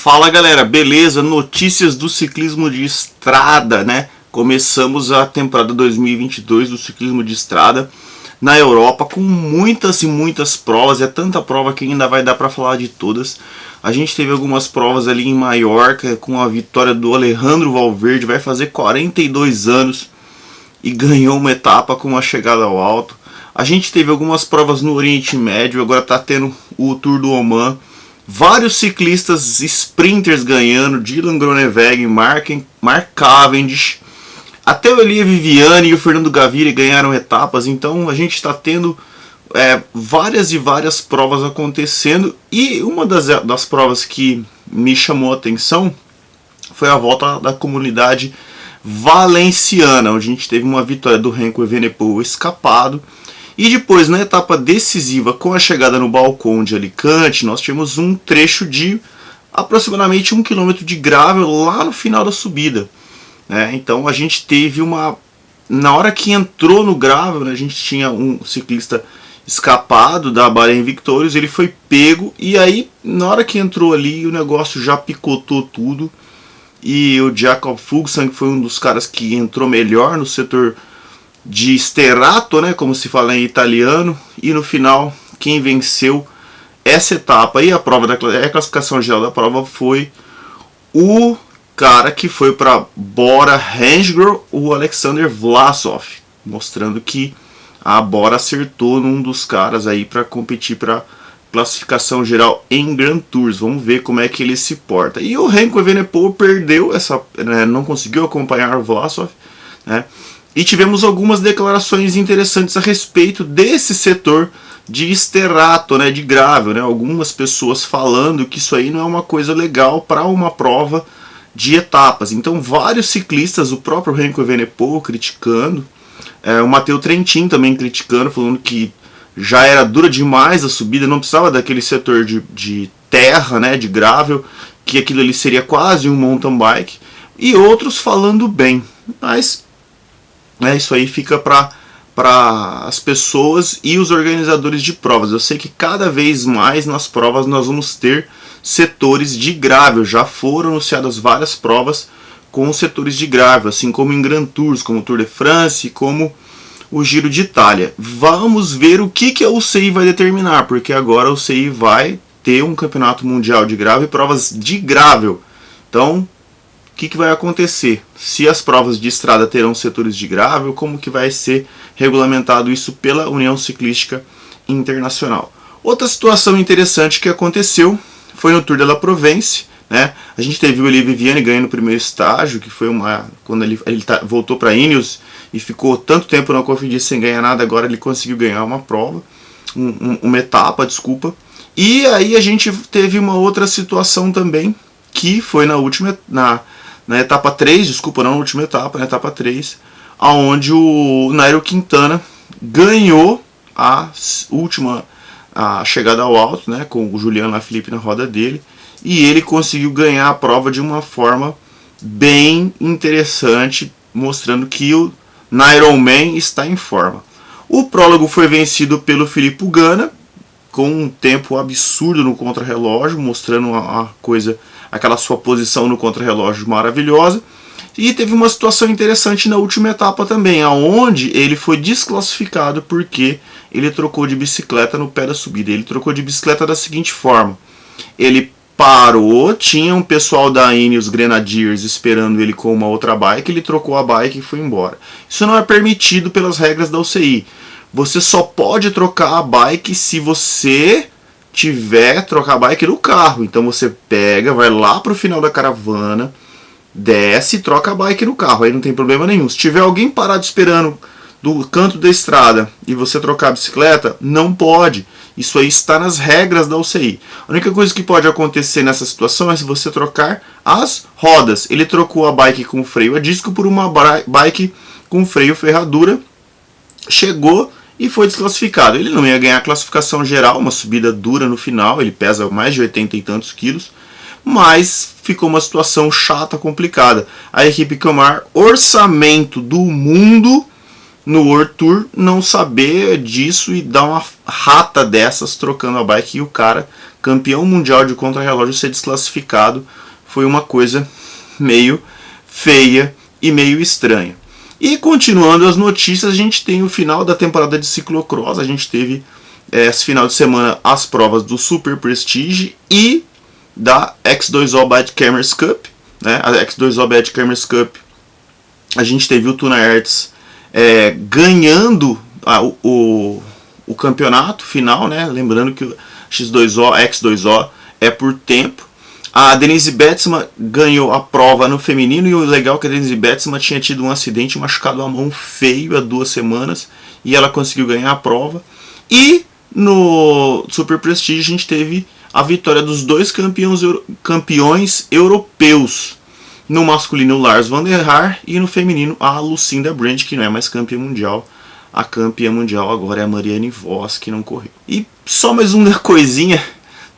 Fala galera, beleza? Notícias do ciclismo de estrada, né? Começamos a temporada 2022 do ciclismo de estrada na Europa com muitas e muitas provas. É tanta prova que ainda vai dar para falar de todas. A gente teve algumas provas ali em Maiorca com a vitória do Alejandro Valverde, vai fazer 42 anos e ganhou uma etapa com uma chegada ao alto. A gente teve algumas provas no Oriente Médio, agora está tendo o Tour do Oman. Vários ciclistas sprinters ganhando, Dylan Groenewegen, Mark Cavendish, até o Elia Viviani e o Fernando Gaviria ganharam etapas. Então a gente está tendo várias e várias provas acontecendo, e uma das provas que me chamou a atenção foi a volta da comunidade valenciana, onde a gente teve uma vitória do Remco Evenepoel escapado. E depois, na etapa decisiva, com a chegada no balcão de Alicante, nós tivemos um trecho de aproximadamente 1 km de gravel lá no final da subida, né? Então a gente teve na hora que entrou no gravel, né, a gente tinha um ciclista escapado da Bahrein Victorious, ele foi pego, e aí na hora que entrou ali o negócio já picotou tudo. E o Jakob Fuglsang foi um dos caras que entrou melhor no setor de Sterato, né, como se fala em italiano, e no final quem venceu essa etapa e a classificação geral da prova foi o cara que foi para Bora Hansgrohe, o Alexander Vlasov, mostrando que a Bora acertou num dos caras aí para competir para classificação geral em Grand Tours. Vamos ver como é que ele se porta. E o Remco Evenepoel perdeu não conseguiu acompanhar o Vlasov, né? E tivemos algumas declarações interessantes a respeito desse setor de Sterato, né, de gravel, né? Algumas pessoas falando que isso aí não é uma coisa legal para uma prova de etapas. Então vários ciclistas, o próprio Remco Evenepoel criticando, o Matteo Trentin também criticando, falando que já era dura demais a subida, não precisava daquele setor de terra, né, de gravel, que aquilo ali seria quase um mountain bike, e outros falando bem. Mas isso aí fica para as pessoas e os organizadores de provas. Eu sei que cada vez mais nas provas nós vamos ter setores de gravel. Já foram anunciadas várias provas com setores de gravel, assim como em Grand Tours, como o Tour de France, como o Giro de Itália. Vamos ver o que a UCI vai determinar, porque agora a UCI vai ter um campeonato mundial de gravel e provas de gravel. Então, o que vai acontecer? Se as provas de estrada terão setores de gravel, como que vai ser regulamentado isso pela União Ciclística Internacional? Outra situação interessante que aconteceu foi no Tour de la Provence, né? A gente teve o Elia Viviani ganhando o primeiro estágio, que foi quando ele voltou para Ineos e ficou tanto tempo na Cofidis sem ganhar nada. Agora ele conseguiu ganhar uma prova, uma etapa, desculpa. E aí a gente teve uma outra situação também, que foi na etapa 3, desculpa, não na última etapa, na etapa 3, onde o Nairo Quintana ganhou a chegada ao alto, né, com o Julian Alaphilippe na roda dele, e ele conseguiu ganhar a prova de uma forma bem interessante, mostrando que o Ironman está em forma. O prólogo foi vencido pelo Filippo Ganna, com um tempo absurdo no contrarrelógio, mostrando aquela sua posição no contrarrelógio maravilhosa. E teve uma situação interessante na última etapa também, onde ele foi desclassificado porque ele trocou de bicicleta no pé da subida. Ele trocou de bicicleta da seguinte forma: ele parou, tinha um pessoal da Ineos Grenadiers esperando ele com uma outra bike, ele trocou a bike e foi embora. Isso não é permitido pelas regras da UCI. Você só pode trocar a bike se você trocar a bike no carro. Então você vai lá pro final da caravana, desce e troca a bike no carro, aí não tem problema nenhum. Se tiver alguém parado esperando do canto da estrada e você trocar a bicicleta, não pode. Isso aí está nas regras da UCI. A única coisa que pode acontecer nessa situação é se você trocar as rodas. Ele trocou a bike com freio a disco por uma bike com freio ferradura, chegou e foi desclassificado. Ele não ia ganhar a classificação geral, uma subida dura no final, ele pesa mais de 80 e tantos quilos, mas ficou uma situação chata, complicada. A equipe Camar, orçamento do mundo, no World Tour não saber disso e dar uma rata dessas trocando a bike, e o cara, campeão mundial de contrarrelógio, ser desclassificado foi uma coisa meio feia e meio estranha. E continuando as notícias, a gente tem o final da temporada de ciclocross. A gente teve esse final de semana as provas do Super Prestige e da X2O Bad Cameras Cup, né? A X2O Bad Cameras Cup, a gente teve o Tuna Hertz ganhando o campeonato final, né? Lembrando que o X2O é por tempo. A Denise Betsma ganhou a prova no feminino, e o legal é que a Denise Betsma tinha tido um acidente, machucado a mão feio há 2 semanas, e ela conseguiu ganhar a prova. E no Super Prestige a gente teve a vitória dos 2 campeões europeus. No masculino, o Lars van der Haar, e no feminino, a Lucinda Brandt, que não é mais campeã mundial. A campeã mundial agora é a Marianne Vos, que não correu. E só mais uma coisinha,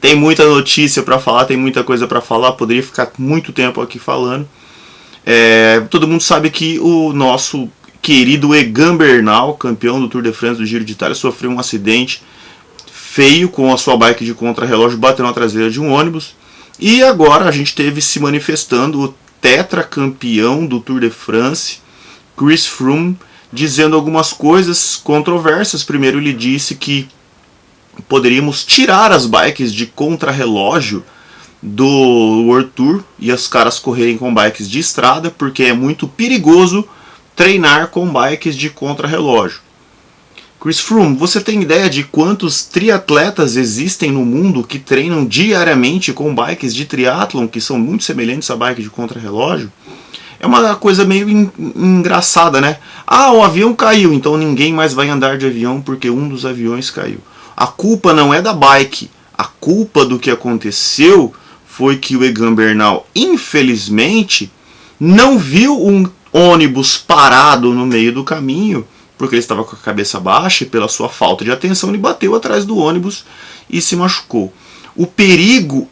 tem muita notícia para falar, tem muita coisa para falar, poderia ficar muito tempo aqui falando. Todo mundo sabe que o nosso querido Egan Bernal, campeão do Tour de France do Giro de Itália, sofreu um acidente feio com a sua bike de contrarrelógio, bateu na traseira de um ônibus. E agora a gente teve se manifestando o tetracampeão do Tour de France, Chris Froome, dizendo algumas coisas controversas. Primeiro, ele disse que poderíamos tirar as bikes de contrarrelógio do World Tour e os caras correrem com bikes de estrada, porque é muito perigoso treinar com bikes de contrarrelógio. Chris Froome, você tem ideia de quantos triatletas existem no mundo que treinam diariamente com bikes de triatlon, que são muito semelhantes a bike de contrarrelógio? É uma coisa meio engraçada, né? Ah, o avião caiu, então ninguém mais vai andar de avião porque um dos aviões caiu. A culpa não é da bike, a culpa do que aconteceu foi que o Egan Bernal, infelizmente, não viu um ônibus parado no meio do caminho, porque ele estava com a cabeça baixa, e pela sua falta de atenção ele bateu atrás do ônibus e se machucou. O perigo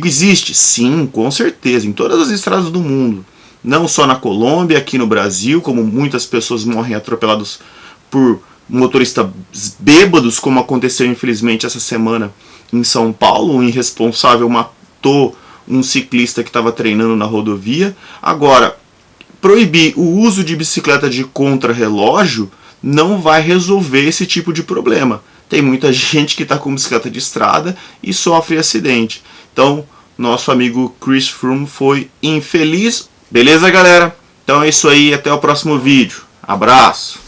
existe, sim, com certeza, em todas as estradas do mundo. Não só na Colômbia, aqui no Brasil, como muitas pessoas morrem atropelados por motoristas bêbados, como aconteceu infelizmente essa semana em São Paulo. Um irresponsável matou um ciclista que estava treinando na rodovia. Agora, proibir o uso de bicicleta de contrarrelógio não vai resolver esse tipo de problema. Tem muita gente que está com bicicleta de estrada e sofre acidente. Então, nosso amigo Chris Froome foi infeliz. Beleza, galera? Então é isso aí, até o próximo vídeo. Abraço!